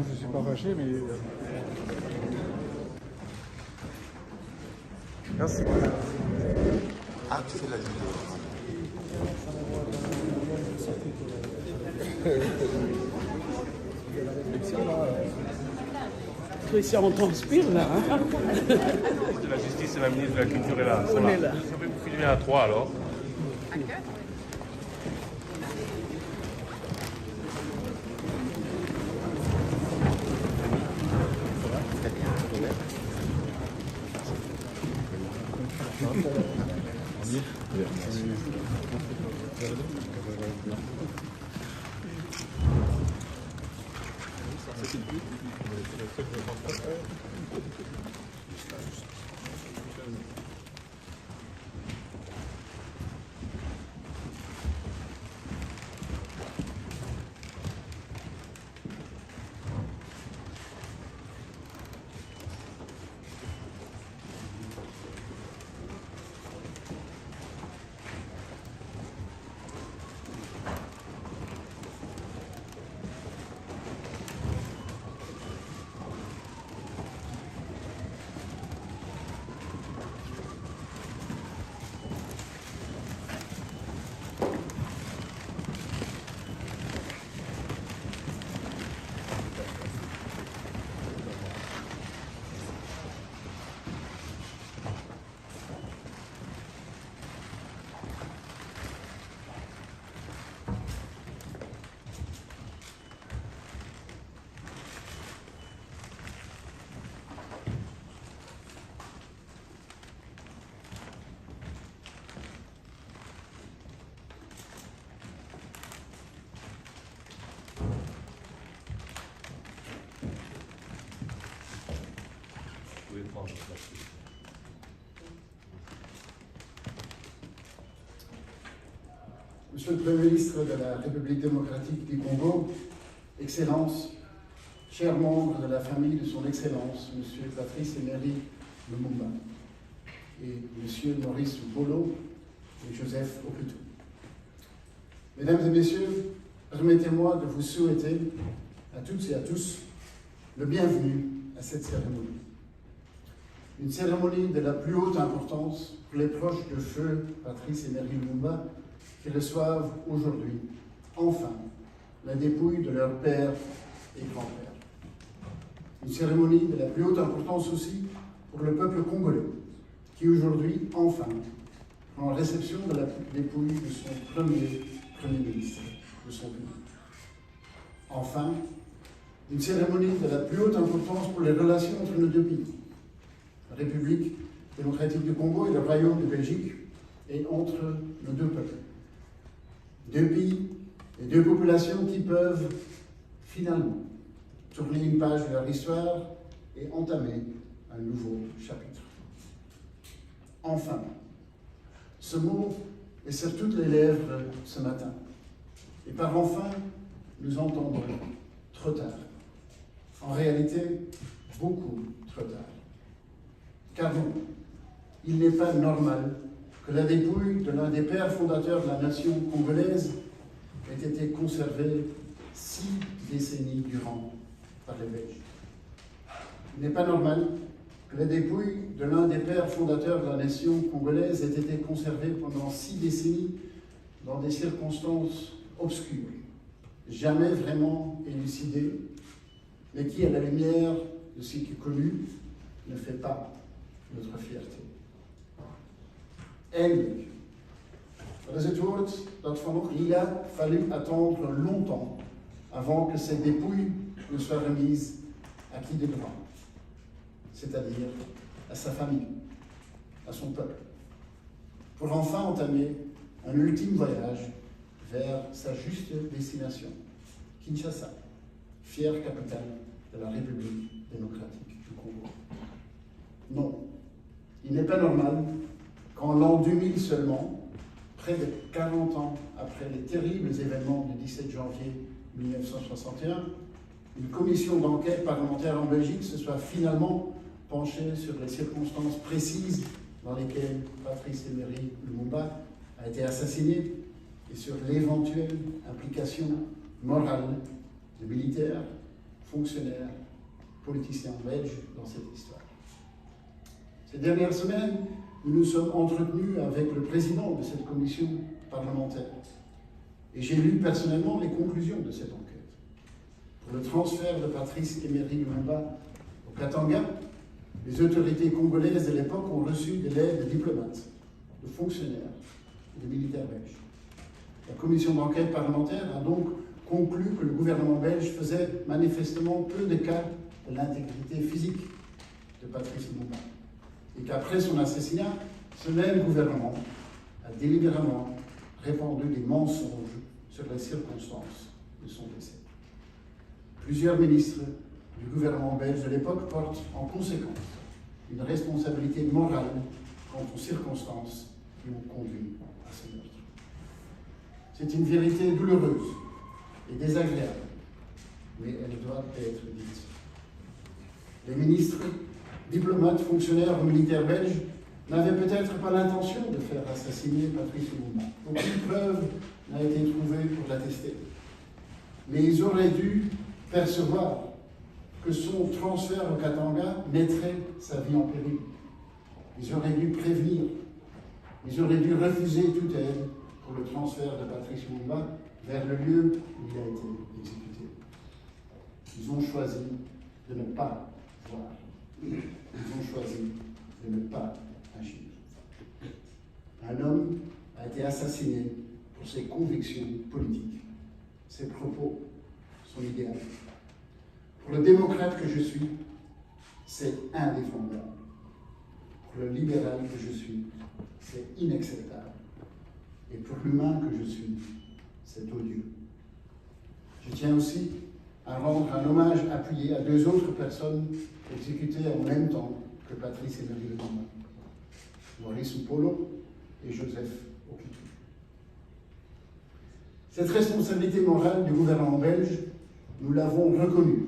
je ne suis pas fâché, mais... Merci. Ah, tu fais la vidéo. Si on transpire là. Hein. Le ministre de la Justice et la ministre de la Culture est là. On est là. Je vais vous filmer à 3 alors. Monsieur le Premier ministre de la République démocratique du Congo, Excellences, chers membres de la famille de son Excellence, Monsieur Patrice Emery Lumumba, et Monsieur Maurice Bolo et Joseph Oputu. Mesdames et Messieurs, permettez-moi de vous souhaiter à toutes et à tous le bienvenu à cette cérémonie. Une cérémonie de la plus haute importance pour les proches de feu Patrice Emery Lumumba qui reçoivent aujourd'hui, enfin, la dépouille de leur père et grand-père. Une cérémonie de la plus haute importance aussi pour le peuple congolais, qui aujourd'hui, enfin, prend réception de la dépouille de son Premier ministre de son pays. Enfin, une cérémonie de la plus haute importance pour les relations entre nos deux pays, la République démocratique du Congo et le Royaume de Belgique, et entre nos deux peuples. Deux pays et deux populations qui peuvent finalement tourner une page de leur histoire et entamer un nouveau chapitre. Enfin, ce mot est sur toutes les lèvres ce matin. Et par enfin, nous entendons trop tard. En réalité, beaucoup trop tard. Car non, il n'est pas normal que la dépouille de l'un des pères fondateurs de la nation congolaise ait été conservée 6 décennies durant par les Belges. Il n'est pas normal que la dépouille de l'un des pères fondateurs de la nation congolaise ait été conservée pendant 6 décennies dans des circonstances obscures, jamais vraiment élucidées, mais qui, à la lumière de ce qui est connu, ne fait pas notre fierté. Eindelijk. Dat is het woord dat vanochtend. Il a fallu attendre longtemps avant que cette dépouille ne soit remise à qui de droit, c'est-à-dire à sa famille, à son peuple, pour enfin entamer un ultime voyage vers sa juste destination, Kinshasa, fière capitale de la République démocratique du Congo. Non, il n'est pas normal qu'en l'an 2000 seulement, près de 40 ans après les terribles événements du 17 janvier 1961, une commission d'enquête parlementaire en Belgique se soit finalement penchée sur les circonstances précises dans lesquelles Patrice Emery Lumumba a été assassiné et sur l'éventuelle implication morale de militaires, fonctionnaires, politiciens belges dans cette histoire. Ces dernières semaines, nous nous sommes entretenus avec le président de cette commission parlementaire et j'ai lu personnellement les conclusions de cette enquête. Pour le transfert de Patrice Emery Lumumba au Katanga, les autorités congolaises de l'époque ont reçu de l'aide de diplomates, de fonctionnaires et de militaires belges. La commission d'enquête parlementaire a donc conclu que le gouvernement belge faisait manifestement peu de cas de l'intégrité physique de Patrice Lumumba et qu'après son assassinat, ce même gouvernement a délibérément répandu des mensonges sur les circonstances de son décès. Plusieurs ministres du gouvernement belge de l'époque portent en conséquence une responsabilité morale quant aux circonstances qui ont conduit à ce meurtre. C'est une vérité douloureuse et désagréable, mais elle doit être dite. Les ministres, diplomates, fonctionnaires ou militaires belges n'avaient peut-être pas l'intention de faire assassiner Patrice Lumumba. Aucune preuve n'a été trouvée pour l'attester. Mais ils auraient dû percevoir que son transfert au Katanga mettrait sa vie en péril. Ils auraient dû prévenir. Ils auraient dû refuser toute aide pour le transfert de Patrice Lumumba vers le lieu où il a été exécuté. Ils ont choisi de ne pas voir. Ils ont choisi de ne pas agir. Un homme a été assassiné pour ses convictions politiques, ses propos, son idéal. Pour le démocrate que je suis, c'est indéfendable. Pour le libéral que je suis, c'est inacceptable. Et pour l'humain que je suis, c'est odieux. Je tiens aussi à rendre un hommage appuyé à deux autres personnes exécutées en même temps que Patrice Emery Lumumba, Maurice Mpolo et Joseph Okitu. Cette responsabilité morale du gouvernement belge, nous l'avons reconnue.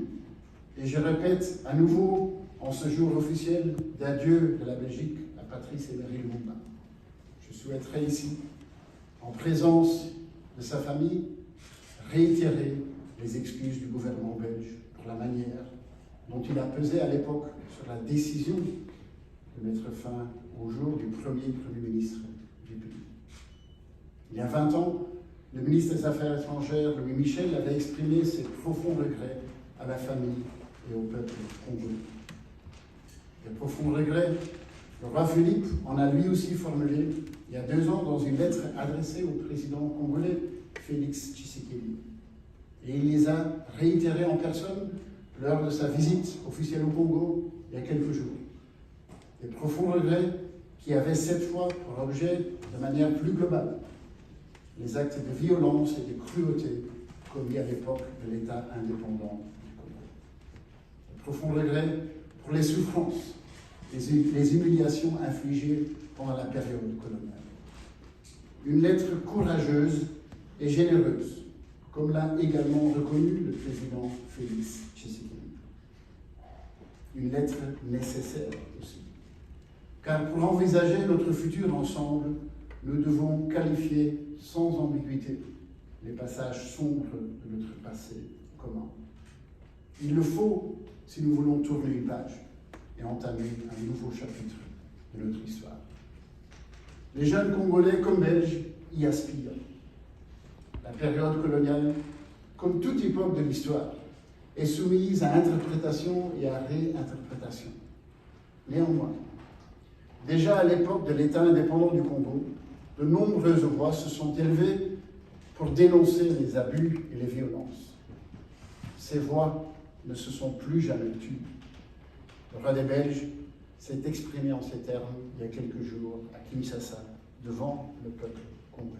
Et je répète à nouveau, en ce jour officiel d'adieu de la Belgique à Patrice Emery Lumumba, je souhaiterais ici, en présence de sa famille, réitérer les excuses du gouvernement belge pour la manière dont il a pesé à l'époque sur la décision de mettre fin au jour du premier Premier ministre du pays. Il y a 20 ans, le ministre des Affaires étrangères, Louis Michel, avait exprimé ses profonds regrets à la famille et au peuple congolais. Les profonds regrets, le roi Philippe en a lui aussi formulé il y a 2 ans dans une lettre adressée au président congolais Félix Tshisekedi. Et il les a réitérés en personne lors de sa visite officielle au Congo il y a quelques jours. Des profonds regrets qui avaient cette fois pour objet, de manière plus globale, les actes de violence et de cruauté commis à l'époque de l'État indépendant du Congo. Des profonds regrets pour les souffrances, les humiliations infligées pendant la période coloniale. Une lettre courageuse et généreuse, comme l'a également reconnu le président Félix Tshisekedi. Une lettre nécessaire aussi. Car pour envisager notre futur ensemble, nous devons qualifier sans ambiguïté les passages sombres de notre passé commun. Il le faut si nous voulons tourner une page et entamer un nouveau chapitre de notre histoire. Les jeunes Congolais comme Belges y aspirent. La période coloniale, comme toute époque de l'histoire, est soumise à interprétation et à réinterprétation. Néanmoins, déjà à l'époque de l'État indépendant du Congo, de nombreuses voix se sont élevées pour dénoncer les abus et les violences. Ces voix ne se sont plus jamais tues. Le roi des Belges s'est exprimé en ces termes il y a quelques jours à Kinshasa, devant le peuple congolais.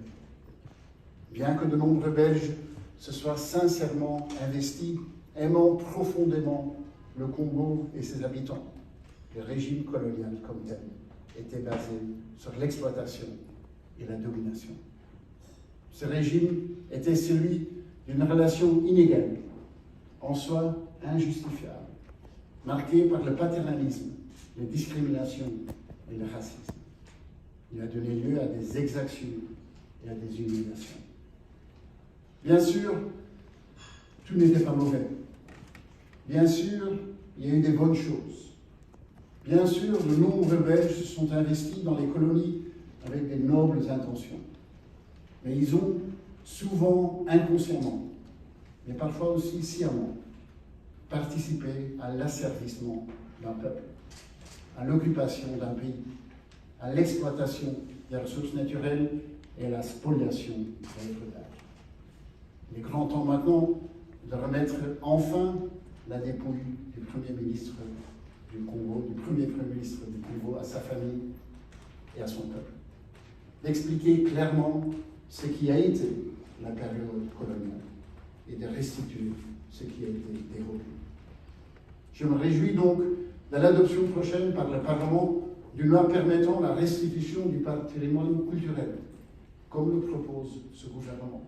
Bien que de nombreux Belges se soient sincèrement investis, aimant profondément le Congo et ses habitants, le régime colonial comme tel était basé sur l'exploitation et la domination. Ce régime était celui d'une relation inégale, en soi injustifiable, marquée par le paternalisme, les discriminations et le racisme. Il a donné lieu à des exactions et à des humiliations. Bien sûr, tout n'était pas mauvais. Bien sûr, il y a eu des bonnes choses. Bien sûr, de nombreux Belges se sont investis dans les colonies avec des nobles intentions. Mais ils ont souvent inconsciemment, mais parfois aussi sciemment, participé à l'asservissement d'un peuple, à l'occupation d'un pays, à l'exploitation des ressources naturelles et à la spoliation des œuvres d'art. Il est grand temps maintenant de remettre enfin la dépouille du Premier ministre du Congo, du premier Premier ministre du Congo, à sa famille et à son peuple. D'expliquer clairement ce qui a été la période coloniale et de restituer ce qui a été dérobé. Je me réjouis donc de l'adoption prochaine par le Parlement d'une loi permettant la restitution du patrimoine culturel, comme le propose ce gouvernement.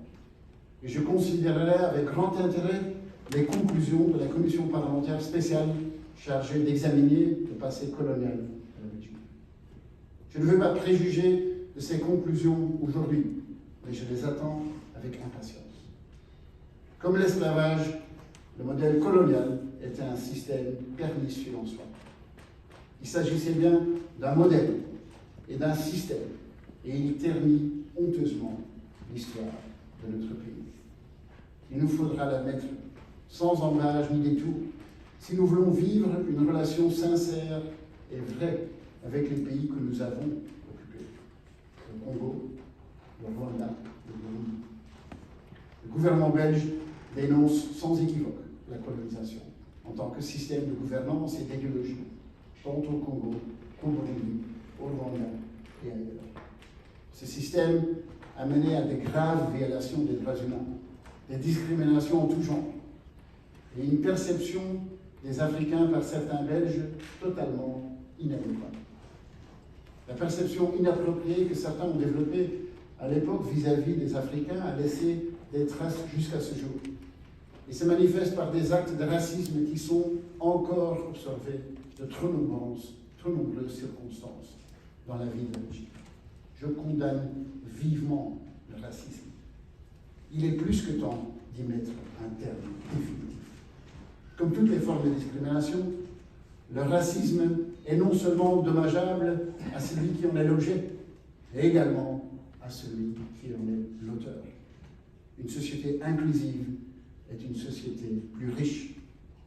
Et je considérerai avec grand intérêt les conclusions de la commission parlementaire spéciale chargée d'examiner le passé colonial de la Belgique. Je ne veux pas préjuger de ces conclusions aujourd'hui, mais je les attends avec impatience. Comme l'esclavage, le modèle colonial était un système pernicieux en soi. Il s'agissait bien d'un modèle et d'un système, et il ternit honteusement l'histoire de notre pays. Il nous faudra la mettre sans embâche ni détour si nous voulons vivre une relation sincère et vraie avec les pays que nous avons occupés. Le Congo, le Rwanda, le Burundi. Le gouvernement belge dénonce sans équivoque la colonisation en tant que système de gouvernance et d'idéologie, tant au Congo qu'au Burundi, au Rwanda et ailleurs. Ce système a mené à de graves violations des droits humains, des discriminations en tout genre, et une perception des Africains par certains Belges totalement inadéquate. La perception inappropriée que certains ont développée à l'époque vis-à-vis des Africains a laissé des traces jusqu'à ce jour, et se manifeste par des actes de racisme qui sont encore observés de trop nombreuses circonstances dans la vie de la Belgique. Je condamne vivement le racisme. Il est plus que temps d'y mettre un terme définitif. Comme toutes les formes de discrimination, le racisme est non seulement dommageable à celui qui en est l'objet, mais également à celui qui en est l'auteur. Une société inclusive est une société plus riche,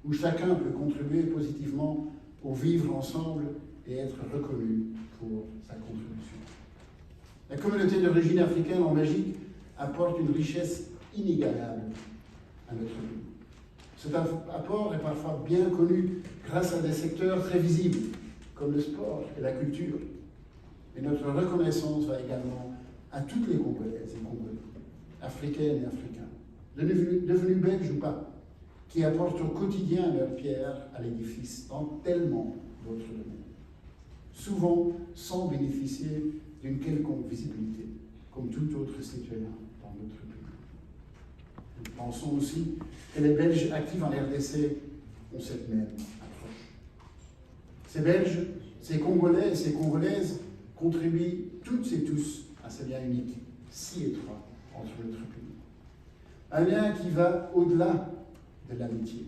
où chacun peut contribuer positivement au vivre ensemble et être reconnu pour sa contribution. La communauté d'origine africaine en Belgique apporte une richesse inégalable à notre pays. Cet apport est parfois bien connu grâce à des secteurs très visibles, comme le sport et la culture. Mais notre reconnaissance va également à toutes les Congolaises et Congolais, africaines et africains, devenus belges ou pas, qui apportent au quotidien leur pierre à l'édifice dans tellement d'autres domaines, souvent sans bénéficier d'une quelconque visibilité, comme tout autre citoyen dans notre pays. Nous pensons aussi que les Belges actifs en RDC ont cette même approche. Ces Belges, ces Congolais et ces Congolaises contribuent toutes et tous à ce lien unique, si étroit, entre notre pays. Un lien qui va au-delà de l'amitié,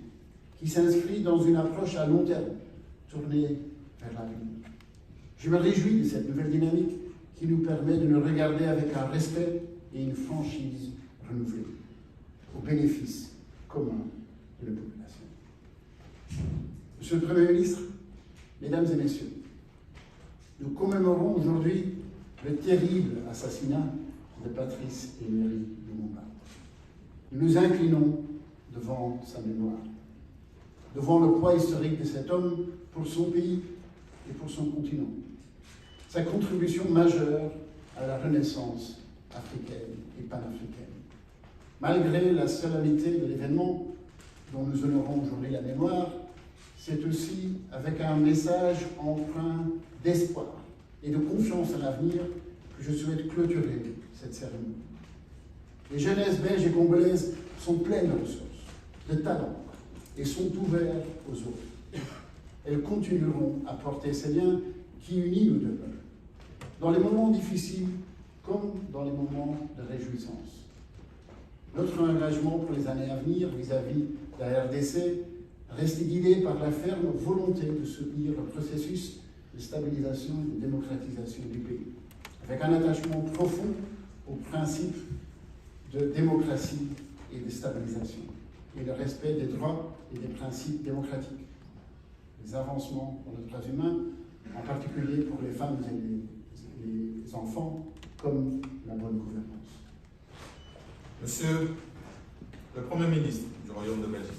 qui s'inscrit dans une approche à long terme, tournée vers l'avenir. Je me réjouis de cette nouvelle dynamique qui nous permet de nous regarder avec un respect et une franchise renouvelée, au bénéfice commun de la population. Monsieur le Premier ministre, Mesdames et Messieurs, nous commémorons aujourd'hui le terrible assassinat de Patrice Emery Lumumba. Nous nous inclinons devant sa mémoire, devant le poids historique de cet homme pour son pays et pour son continent. Sa contribution majeure à la renaissance africaine et panafricaine. Malgré la solennité de l'événement dont nous honorons aujourd'hui la mémoire, c'est aussi avec un message empreint d'espoir et de confiance à l'avenir que je souhaite clôturer cette cérémonie. Les jeunesses belges et congolaises sont pleines de ressources, de talents et sont ouvertes aux autres. Elles continueront à porter ces liens qui unissent nos deux peuples, dans les moments difficiles comme dans les moments de réjouissance. Notre engagement pour les années à venir vis-à-vis de la RDC rester guidé par la ferme volonté de soutenir le processus de stabilisation et de démocratisation du pays, avec un attachement profond aux principes de démocratie et de stabilisation, et le respect des droits et des principes démocratiques, les avancements pour les droits humains, en particulier pour les femmes et les enfants, comme la bonne gouvernance. Monsieur le Premier ministre du Royaume de Belgique,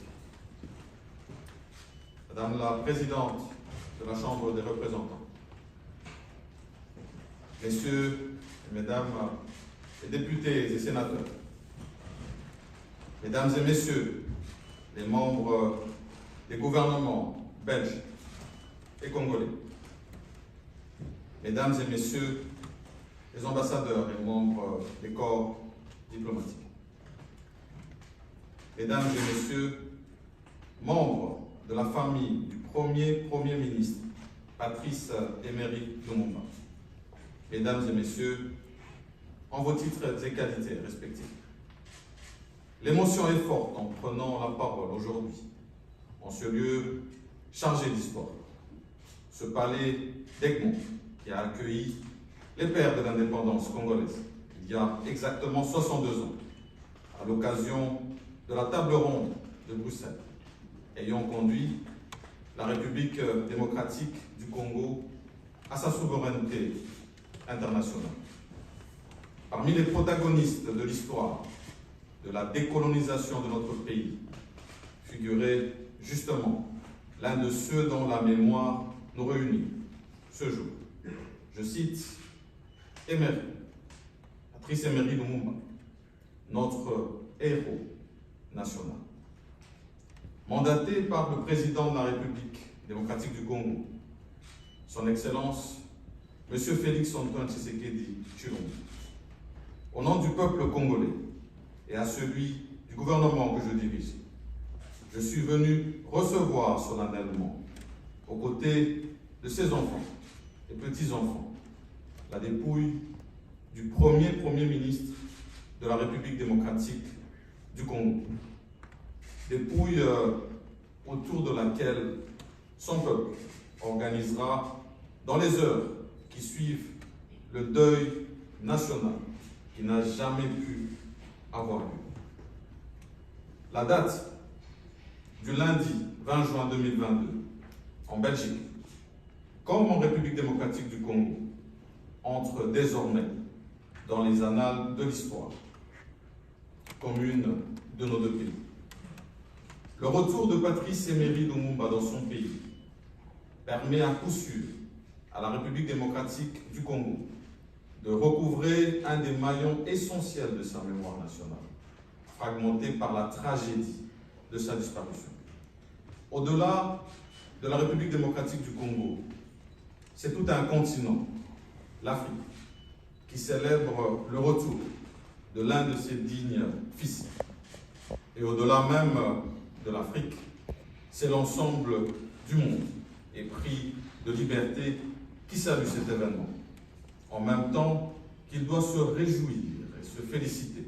Madame la Présidente de la Chambre des représentants, Messieurs et Mesdames les députés et sénateurs, Mesdames et Messieurs les membres des gouvernements belges et congolais, Mesdames et Messieurs les ambassadeurs et membres des corps diplomatiques, Mesdames et Messieurs, membres de la famille du Premier ministre, Patrice Emery Lumumba, Mesdames et Messieurs, en vos titres et qualités respectifs, l'émotion est forte en prenant la parole aujourd'hui, en ce lieu chargé d'histoire, ce palais d'Egmont qui a accueilli les pères de l'indépendance congolaise il y a exactement 62 ans, à l'occasion de la table ronde de Bruxelles, ayant conduit la République démocratique du Congo à sa souveraineté internationale. Parmi les protagonistes de l'histoire de la décolonisation de notre pays, figurait justement l'un de ceux dont la mémoire nous réunit ce jour. Je cite Emery, Patrice Emery Lumumba, notre héros national. Mandaté par le président de la République démocratique du Congo, son Excellence, M. Félix Antoine Tshisekedi Tshilombo, au nom du peuple congolais et à celui du gouvernement que je dirige, je suis venu recevoir solennellement, aux côtés de ses enfants et petits-enfants, la dépouille du Premier ministre de la République démocratique du Congo. Dépouille autour de laquelle son peuple organisera dans les heures qui suivent le deuil national qui n'a jamais pu avoir lieu. La date du lundi 20 juin 2022 en Belgique, comme en République démocratique du Congo, entre désormais dans les annales de l'histoire commune de nos deux pays. Le retour de Patrice Emery Lumumba dans son pays permet à coup sûr à la République démocratique du Congo de recouvrer un des maillons essentiels de sa mémoire nationale, fragmenté par la tragédie de sa disparition. Au-delà de la République démocratique du Congo, c'est tout un continent, l'Afrique, qui célèbre le retour de l'un de ses dignes fils. Et au-delà même de l'Afrique, c'est l'ensemble du monde épris de liberté qui salue cet événement, en même temps qu'il doit se réjouir et se féliciter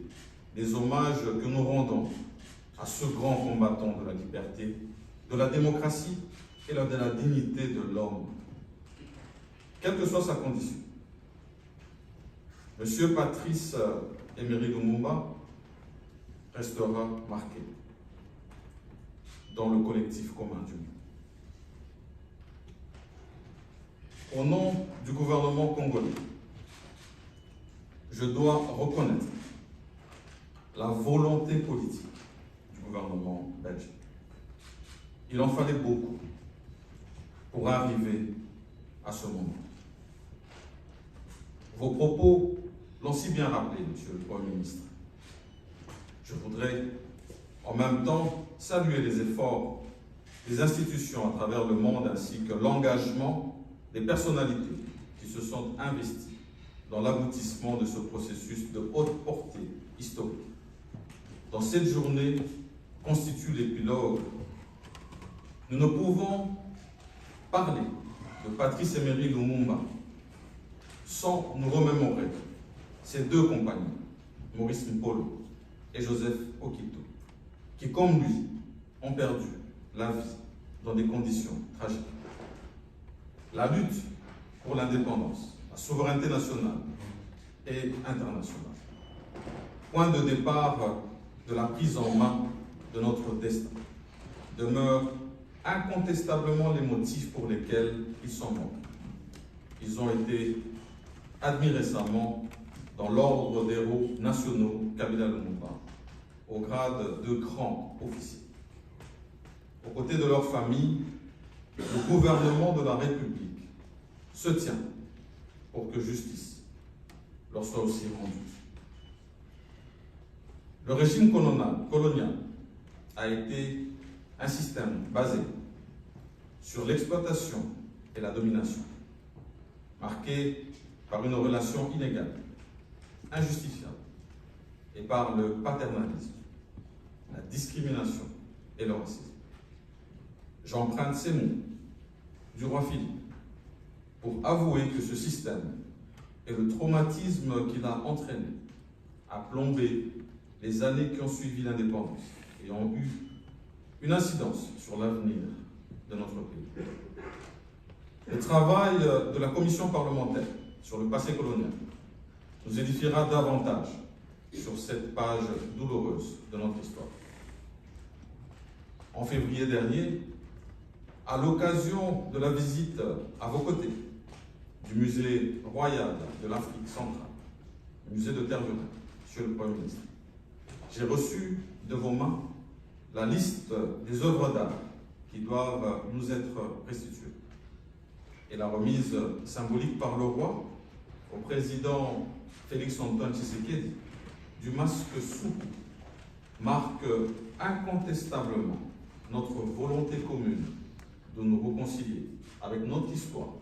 des hommages que nous rendons à ce grand combattant de la liberté, de la démocratie et de la dignité de l'homme, quelle que soit sa condition. Monsieur Patrice Emery Lumumba restera marqué dans le collectif commun du monde. Au nom du gouvernement congolais, je dois reconnaître la volonté politique du gouvernement belge. Il en fallait beaucoup pour arriver à ce moment. Vos propos l'ont si bien rappelé, Monsieur le Premier ministre. Je voudrais en même temps saluer les efforts des institutions à travers le monde ainsi que l'engagement des personnalités qui se sont investies dans l'aboutissement de ce processus de haute portée historique. Dans cette journée constitue l'épilogue. Nous ne pouvons parler de Patrice Emery Lumumba sans nous remémorer ses deux compagnons, Maurice Mpolo et Joseph Okito, qui, comme lui, ont perdu la vie dans des conditions tragiques. La lutte pour l'indépendance, la souveraineté nationale et internationale, point de départ de la prise en main de notre destin, demeurent incontestablement les motifs pour lesquels ils sont morts. Ils ont été admis récemment dans l'ordre des héros nationaux Kabila Lumumba, au grade de grand officier. Aux côtés de leurs familles, le gouvernement de la République se tient pour que justice leur soit aussi rendue. Le régime colonial a été un système basé sur l'exploitation et la domination, marqué par une relation inégale, injustifiable, et par le paternalisme, la discrimination et le racisme. J'emprunte ces mots du roi Philippe pour avouer que ce système et le traumatisme qu'il a entraîné a plombé les années qui ont suivi l'indépendance et ont eu une incidence sur l'avenir de notre pays. Le travail de la commission parlementaire sur le passé colonial nous édifiera davantage sur cette page douloureuse de notre histoire. En février dernier, à l'occasion de la visite à vos côtés du musée royal de l'Afrique centrale, le musée de Tervuren, Monsieur le Premier ministre, j'ai reçu de vos mains la liste des œuvres d'art qui doivent nous être restituées et la remise symbolique par le roi au président Félix-Antoine Tshisekedi du masque souple marque incontestablement notre volonté commune de nous réconcilier avec notre histoire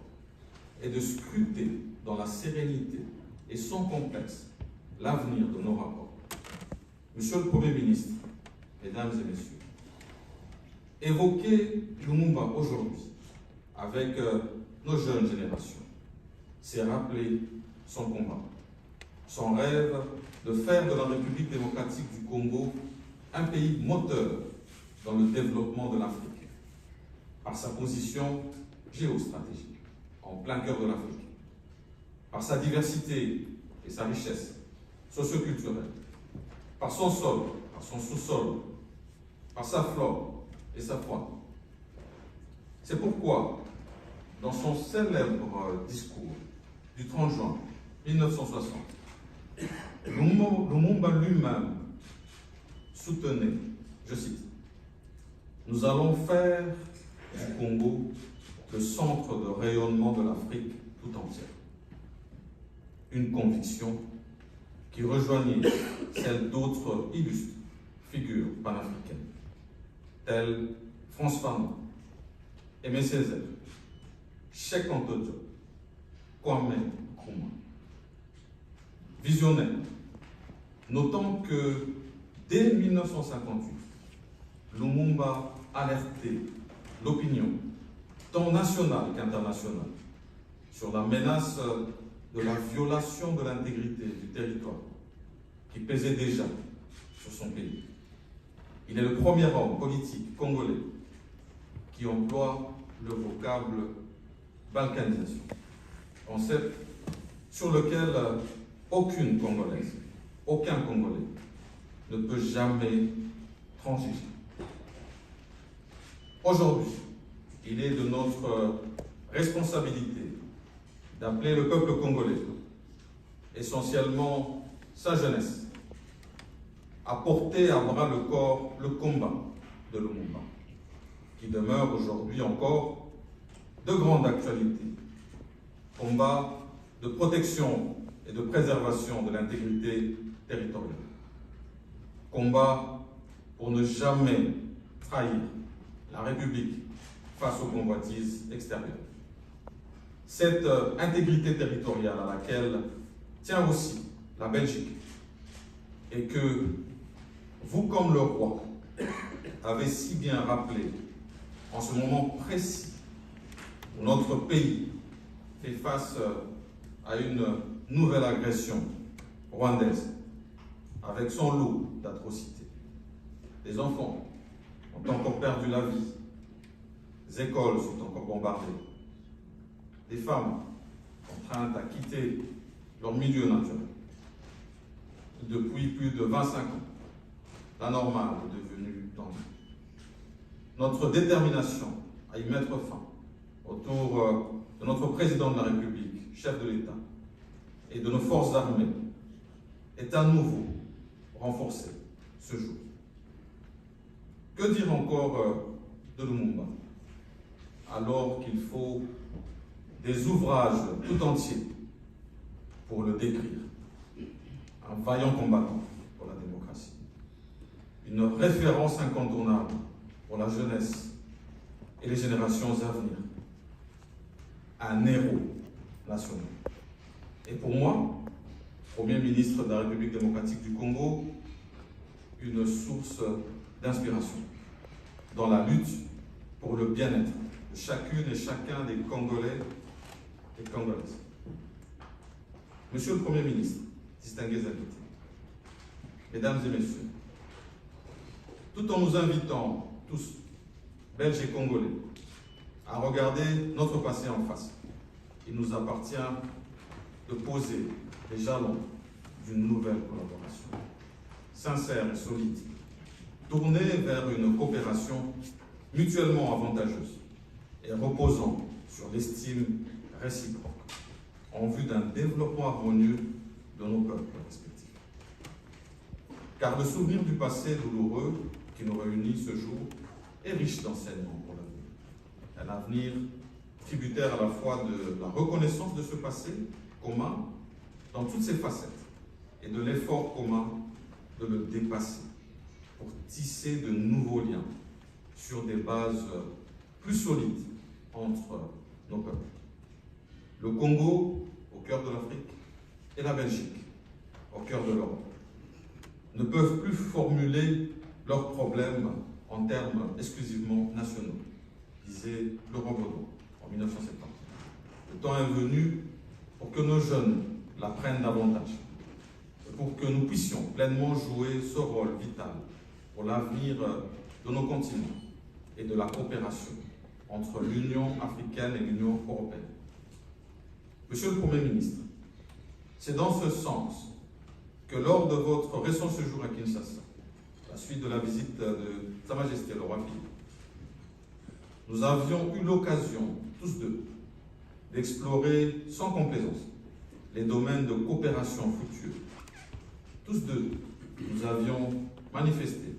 et de scruter dans la sérénité et sans complexe l'avenir de nos rapports. Monsieur le Premier ministre, Mesdames et Messieurs, évoquer Lumumba aujourd'hui avec nos jeunes générations, c'est rappeler son combat, son rêve de faire de la République démocratique du Congo un pays moteur dans le développement de l'Afrique, par sa position géostratégique, en plein cœur de l'Afrique, par sa diversité et sa richesse socioculturelle, par son sol, par son sous-sol, par sa flore et sa faune. C'est pourquoi, dans son célèbre discours du 30 juin 1960, Lumumba lui-même soutenait, je cite, « Nous allons faire du Congo le centre de rayonnement de l'Afrique tout entière. » Une conviction qui rejoignait celle d'autres illustres figures panafricaines, telles Frantz Fanon, Aimé Césaire, Cheikh Anta Diop, Kwame Nkrumah. Visionnaire, notant que dès 1958, Lumumba alertait l'opinion, tant nationale qu'internationale, sur la menace de la violation de l'intégrité du territoire qui pesait déjà sur son pays. Il est le premier homme politique congolais qui emploie le vocable balkanisation, concept sur lequel aucune Congolaise, aucun Congolais ne peut jamais transiger. Aujourd'hui, il est de notre responsabilité d'appeler le peuple congolais, essentiellement sa jeunesse, à porter à bras le corps le combat de Lumumba, qui demeure aujourd'hui encore de grande actualité. Combat de protection et de préservation de l'intégrité territoriale. Combat pour ne jamais trahir la République face aux convoitises extérieures. Cette intégrité territoriale à laquelle tient aussi la Belgique et que vous, comme le roi, avez si bien rappelé en ce moment précis où notre pays fait face à une nouvelle agression rwandaise avec son lot d'atrocités. Des enfants ont encore perdu la vie. Les écoles sont encore bombardées. Des femmes contraintes à quitter leur milieu naturel. Depuis plus de 25 ans, la normale est devenue tendue. Notre détermination à y mettre fin autour de notre président de la République, chef de l'État, et de nos forces armées est à nouveau renforcée ce jour. Que dire encore de Lumumba, alors qu'il faut des ouvrages tout entiers pour le décrire? Un vaillant combattant pour la démocratie, une référence incontournable pour la jeunesse et les générations à venir, un héros national. Et pour moi, Premier ministre de la République démocratique du Congo, une source d'inspiration dans la lutte pour le bien-être de chacune et chacun des Congolais et Congolaises. Monsieur le Premier ministre, distingués invités, mesdames et messieurs, tout en nous invitant tous, Belges et Congolais, à regarder notre passé en face, il nous appartient de poser les jalons d'une nouvelle collaboration, sincère et solide, tournée vers une coopération mutuellement avantageuse et reposant sur l'estime réciproque, en vue d'un développement harmonieux de nos peuples respectifs. Car le souvenir du passé douloureux qui nous réunit ce jour est riche d'enseignements pour l'avenir. Un avenir tributaire à la fois de la reconnaissance de ce passé commun dans toutes ses facettes et de l'effort commun de le dépasser pour tisser de nouveaux liens sur des bases plus solides entre nos peuples. Le Congo, au cœur de l'Afrique, et la Belgique, au cœur de l'Europe, ne peuvent plus formuler leurs problèmes en termes exclusivement nationaux, disait Laurent Baudouin en 1970. Le temps est venu pour que nos jeunes la prennent davantage, pour que nous puissions pleinement jouer ce rôle vital pour l'avenir de nos continents et de la coopération entre l'Union africaine et l'Union européenne. Monsieur le Premier ministre, c'est dans ce sens que lors de votre récent séjour à Kinshasa, à la suite de la visite de Sa Majesté le Roi Philippe, nous avions eu l'occasion, tous deux, d'explorer sans complaisance les domaines de coopération futurs. Tous deux, nous avions manifesté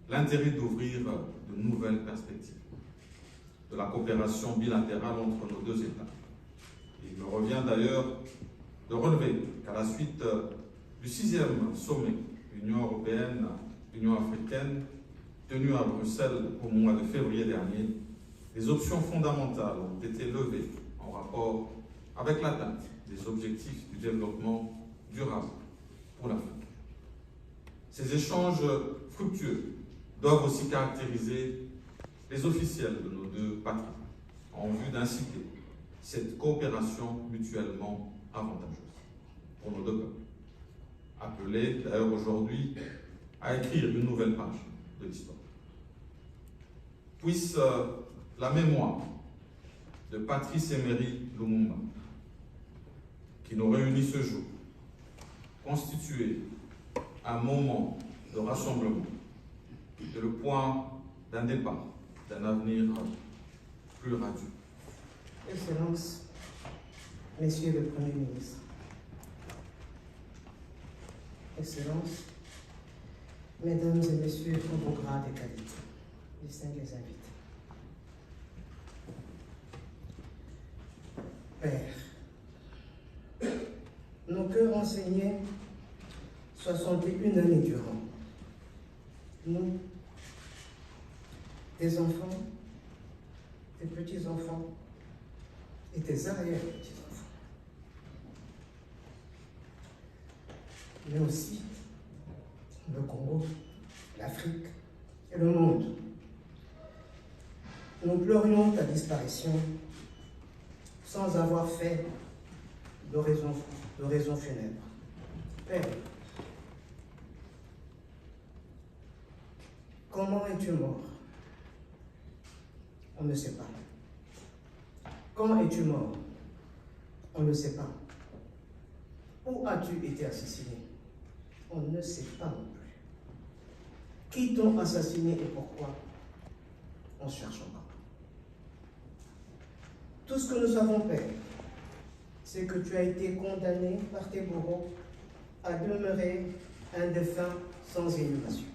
l'intérêt d'ouvrir de nouvelles perspectives de la coopération bilatérale entre nos deux États. Il me revient d'ailleurs de relever qu'à la suite du 6e sommet Union européenne-Union africaine tenu à Bruxelles au mois de février dernier, les options fondamentales ont été levées en rapport avec l'atteinte des objectifs du développement durable pour l'Afrique. Ces échanges fructueux doivent aussi caractériser les officiels de nos deux patries en vue d'inciter cette coopération mutuellement avantageuse pour nos deux peuples, appelés d'ailleurs aujourd'hui à écrire une nouvelle page de l'histoire. Puisse la mémoire de Patrice Emery Lumumba, qui nous réunit ce jour, constituer un moment de rassemblement et le point d'un départ, d'un avenir plus radieux. Excellences, Messieurs le Premier ministre, Excellences, Mesdames et Messieurs en vos grades et qualités, distingués invités. Père, nos cœurs enseignés 61 années durant, nous, tes enfants, tes petits-enfants et tes arrière-petits-enfants, mais aussi le Congo, l'Afrique et le monde. Nous pleurions ta disparition sans avoir fait de raison funèbre. Père, comment es-tu mort? On ne sait pas. Quand es-tu mort? On ne sait pas. Où as-tu été assassiné? On ne sait pas non plus. Qui t'ont assassiné et pourquoi? On cherche encore. Tout ce que nous savons, Père, c'est que tu as été condamné par tes bourreaux à demeurer un défunt sans inhumation,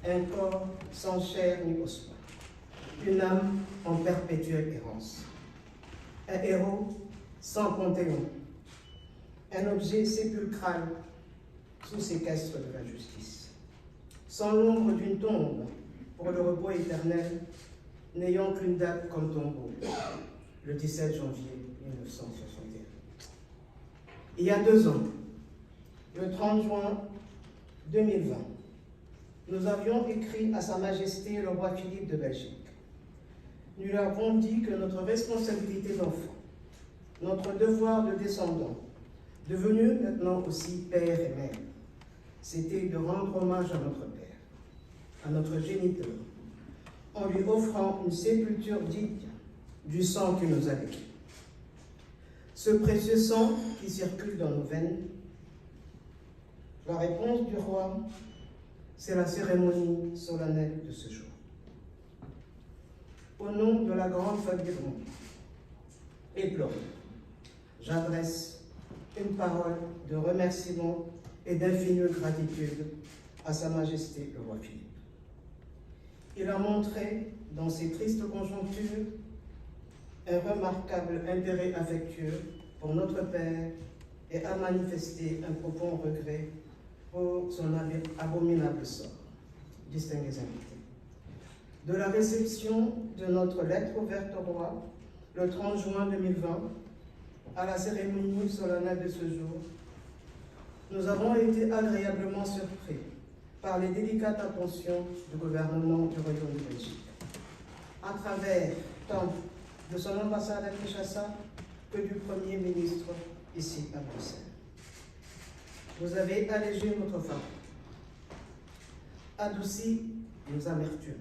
un corps sans chair ni ossements, une âme en perpétuelle errance, un héros sans panthéon, un objet sépulcral sous séquestre de la justice, sans l'ombre d'une tombe pour le repos éternel, n'ayant qu'une date comme tombeau, le 17 janvier 1961. Il y a 2 ans, le 30 juin 2020, nous avions écrit à Sa Majesté le roi Philippe de Belgique. Nous lui avons dit que notre responsabilité d'enfant, notre devoir de descendant, devenu maintenant aussi père et mère, c'était de rendre hommage à notre père, à notre géniteur, en lui offrant une sépulture digne du sang qui nous a légué. Ce précieux sang qui circule dans nos veines, la réponse du roi, c'est la cérémonie solennelle de ce jour. Au nom de la grande famille du monde, éplorée, j'adresse une parole de remerciement et d'infinie gratitude à Sa Majesté le roi Philippe. Il a montré, dans ces tristes conjonctures, un remarquable intérêt affectueux pour notre Père et a manifesté un profond regret pour son abominable sort. Distingués invités. De la réception de notre lettre ouverte au roi, le 30 juin 2020, à la cérémonie solennelle de ce jour, nous avons été agréablement surpris par les délicates attentions du gouvernement du Royaume de Belgique, à travers tant de son ambassade à Kinshasa que du Premier ministre ici à Bruxelles. Vous avez allégé notre fardeau, adouci nos amertumes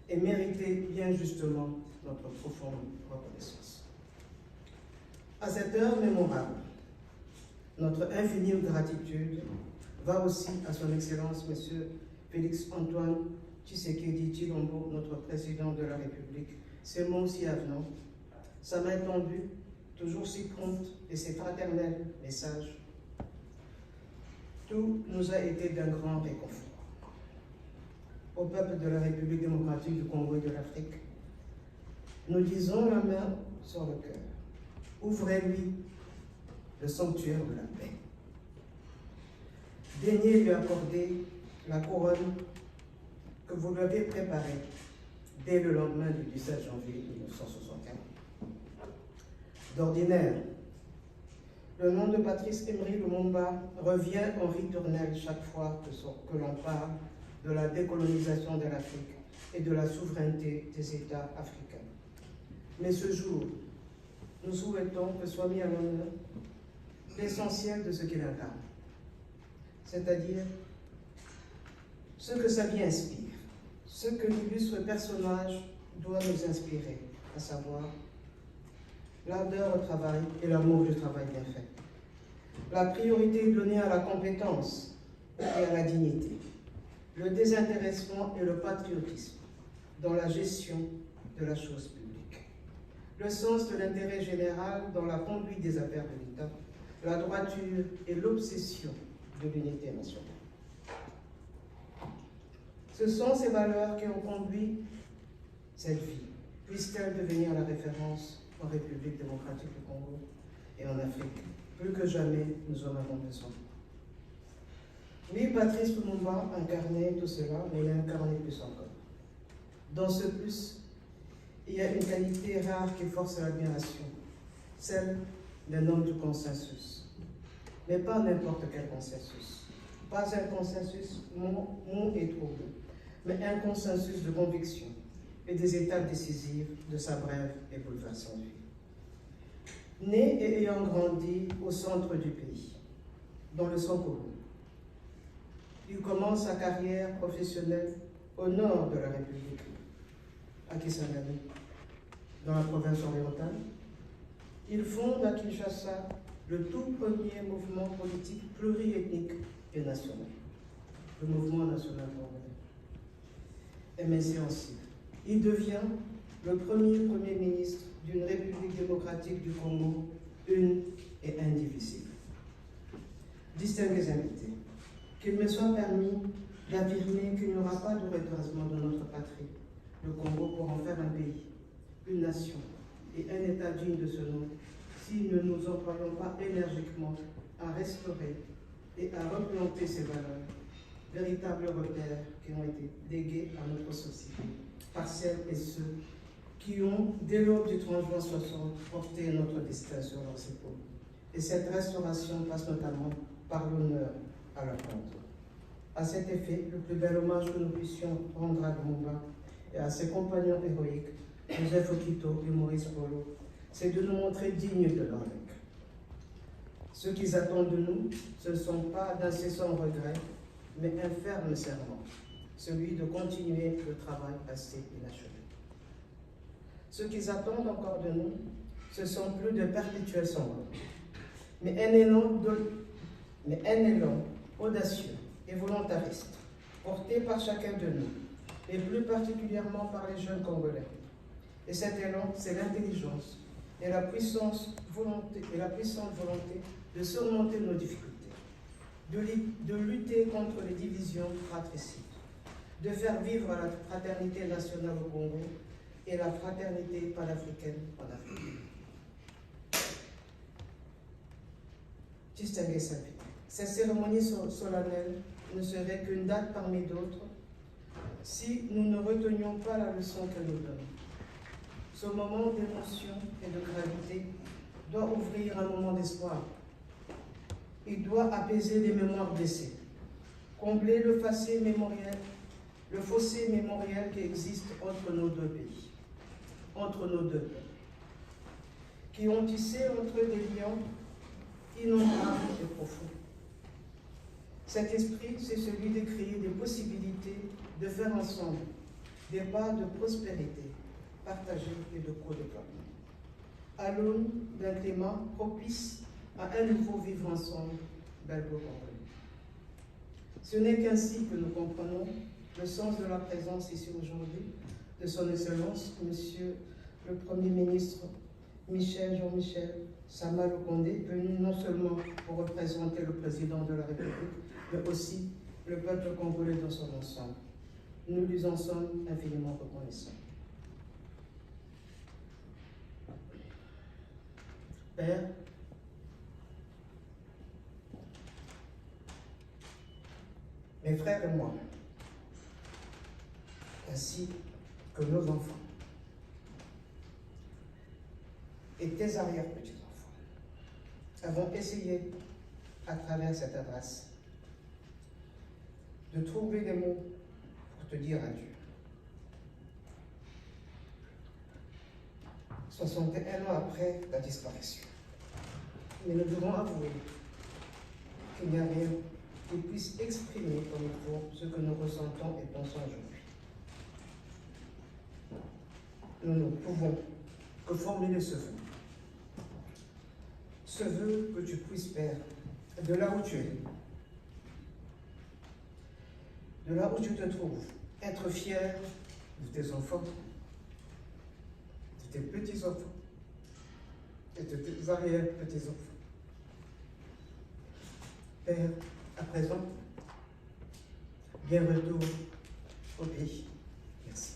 et mérité bien justement notre profonde reconnaissance. À cette heure mémorable, notre infinie gratitude va aussi à son Excellence, M. Félix-Antoine Tshisekedi Tshilombo, notre président de la République. Ses mots si avenants, sa main tendue, toujours si prompte, et ses fraternels messages. Tout nous a été d'un grand réconfort. Au peuple de la République démocratique du Congo et de l'Afrique, nous disons la main sur le cœur. Ouvrez-lui le sanctuaire de la paix. Daignez lui accorder la couronne que vous lui avez préparée dès le lendemain du 17 janvier 1961. D'ordinaire, le nom de Patrice Emery Lumumba revient en ritournelle chaque fois que l'on parle de la décolonisation de l'Afrique et de la souveraineté des États africains. Mais ce jour, nous souhaitons que soit mis à l'honneur l'essentiel de ce qu'il incarne, c'est-à-dire ce que sa vie inspire, ce que l'illustre personnage doit nous inspirer, à savoir l'ardeur au travail et l'amour du travail bien fait. La priorité donnée à la compétence et à la dignité, le désintéressement et le patriotisme dans la gestion de la chose publique, le sens de l'intérêt général dans la conduite des affaires de l'État, la droiture et l'obsession de l'unité nationale. Ce sont ces valeurs qui ont conduit cette vie, puisse-t-elle devenir la référence en République démocratique du Congo et en Afrique. Plus que jamais, nous en avons besoin. Oui, Patrice Lumumba incarnait tout cela, mais il a incarné plus encore. Dans ce plus, il y a une qualité rare qui force l'admiration, celle d'un homme du consensus. Mais pas n'importe quel consensus. Pas un consensus mou et trouble, mais un consensus de conviction et des étapes décisives de sa brève et bouleversante vie. Né et ayant grandi au centre du pays, dans le Sankolo, il commence sa carrière professionnelle au nord de la République, à Kisangani, dans la province orientale. Il fonde à Kinshasa le tout premier mouvement politique pluriethnique et national, le mouvement national congolais. MNC ensuite. Il devient le premier ministre d'une République démocratique du Congo, une et indivisible. Distingués invités, qu'il me soit permis d'affirmer qu'il n'y aura pas de redressement de notre patrie, le Congo, pour en faire un pays, une nation et un État digne de ce nom, si nous ne nous employons pas énergiquement à restaurer et à replanter ces valeurs, véritables repères qui ont été légués à notre société par celles et ceux qui ont, dès l'aube du 30 juin 60, porté notre destin sur leurs épaules. Et cette restauration passe notamment par l'honneur à leur compte. À cet effet, le plus bel hommage que nous puissions rendre à Lumumba et à ses compagnons héroïques, Joseph Okito et Maurice Polo, c'est de nous montrer dignes de leur legs. Ce qu'ils attendent de nous, ce ne sont pas d'incessants regrets, mais un ferme serment, celui de continuer le travail resté inachevé. Ce qu'ils attendent encore de nous, ce sont plus de perpétuels sanglots, mais un élan audacieux et volontariste, porté par chacun de nous, et plus particulièrement par les jeunes Congolais. Et cet élan, c'est l'intelligence et la puissante volonté de surmonter nos difficultés, de lutter contre les divisions fratricides, de faire vivre la fraternité nationale au Congo et la fraternité panafricaine en Afrique. Distingués invités, cette cérémonie solennelle ne serait qu'une date parmi d'autres si nous ne retenions pas la leçon qu'elle nous donne. Ce moment d'émotion et de gravité doit ouvrir un moment d'espoir. Il doit apaiser les mémoires blessées, combler le fossé mémoriel qui existe entre nos deux pays, entre nos deux peuples, qui ont tissé entre eux des liens innombrables et profonds. Cet esprit, c'est celui de créer des possibilités de faire ensemble des pas de prospérité partagée et de co-développement, à l'aune d'un climat propice à un nouveau vivre ensemble belgo-congolais. Ce n'est qu'ainsi que nous comprenons le sens de la présence ici aujourd'hui de son Excellence, Monsieur le Premier ministre Jean-Michel Sama Lukonde, venu non seulement pour représenter le Président de la République, mais aussi le peuple congolais dans son ensemble. Nous lui en sommes infiniment reconnaissants. Père, mes frères et moi, ainsi que nos enfants et tes arrière-petits-enfants, avons essayé, à travers cette adresse, de trouver des mots pour te dire adieu. 61 ans après ta disparition. Mais nous devons avouer qu'il n'y a rien qui puisse exprimer comme il faut ce que nous ressentons et pensons aujourd'hui. Nous ne pouvons que formuler ce vœu. Ce vœu que tu puisses, Père, de là où tu es, de là où tu te trouves, être fier de tes enfants, de tes petits-enfants et de tes arrière-petits-enfants. Père, à présent, bien retour au pays. Merci.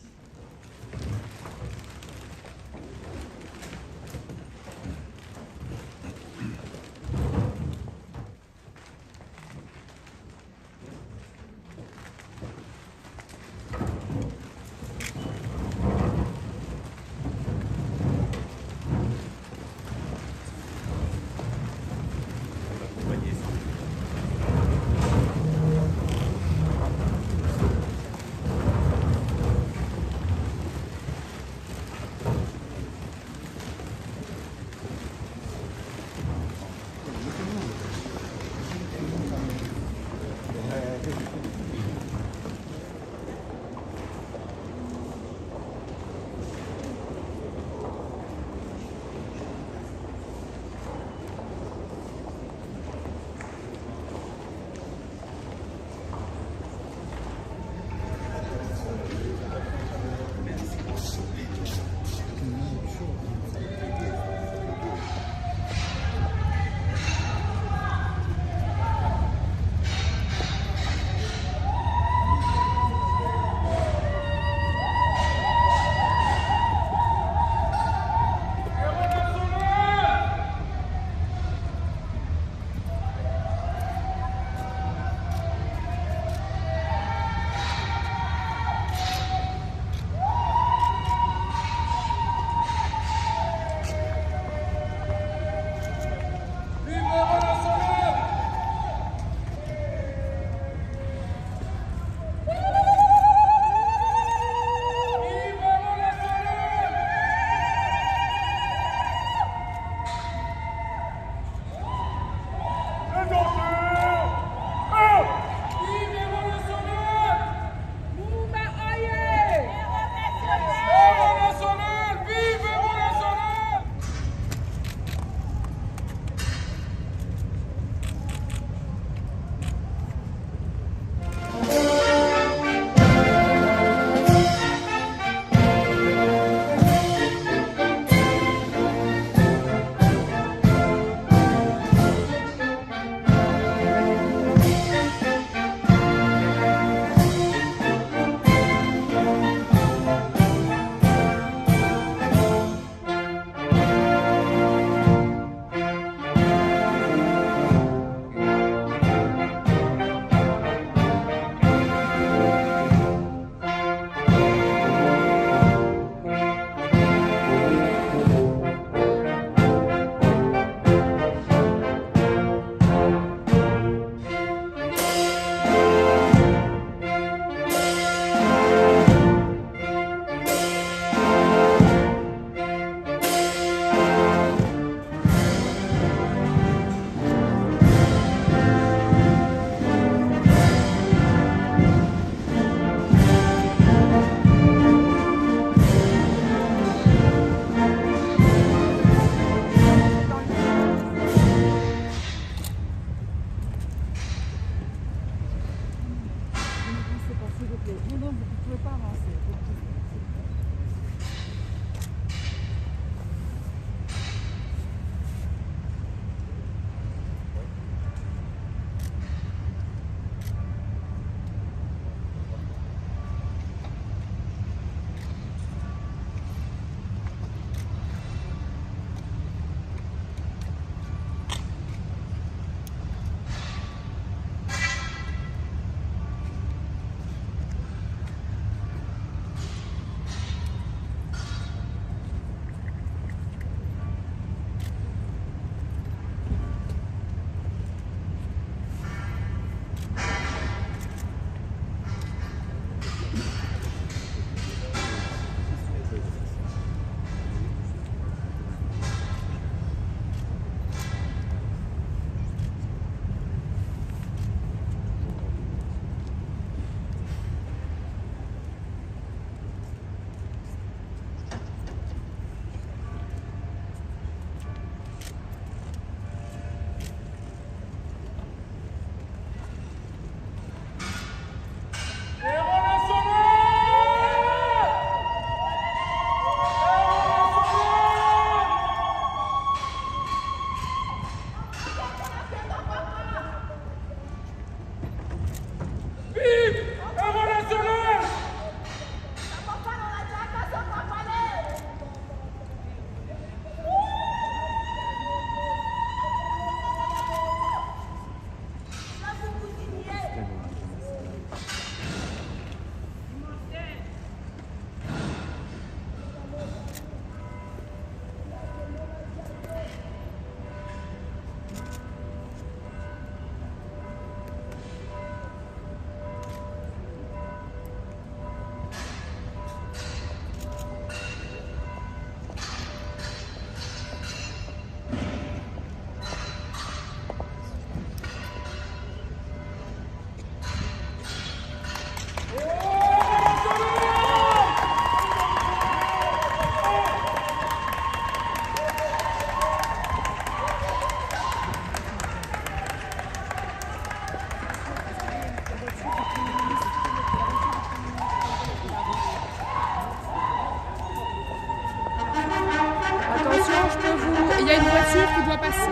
Il y a une voiture qui doit passer.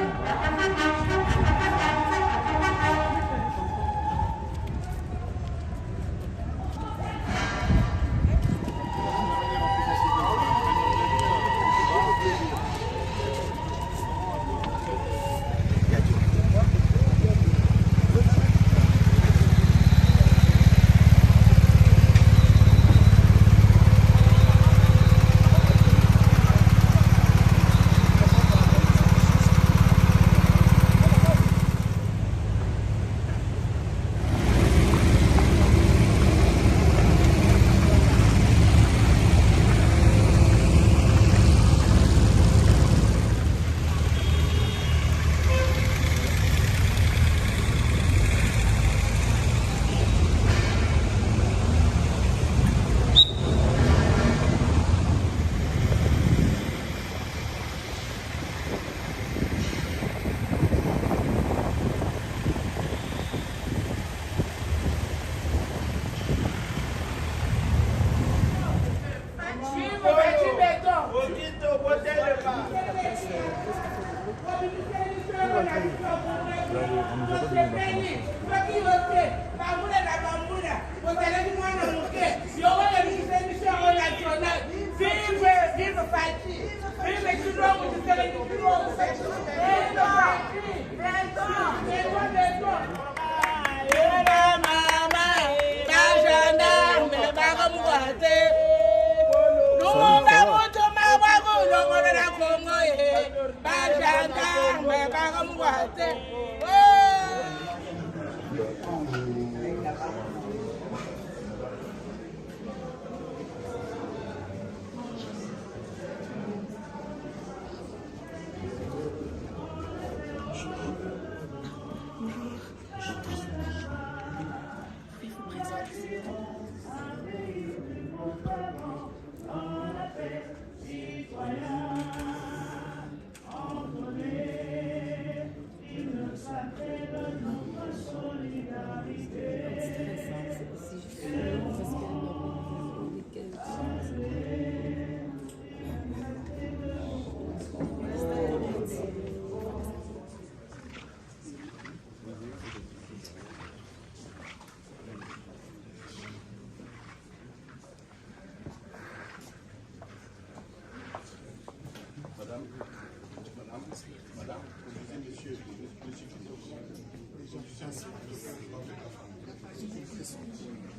question.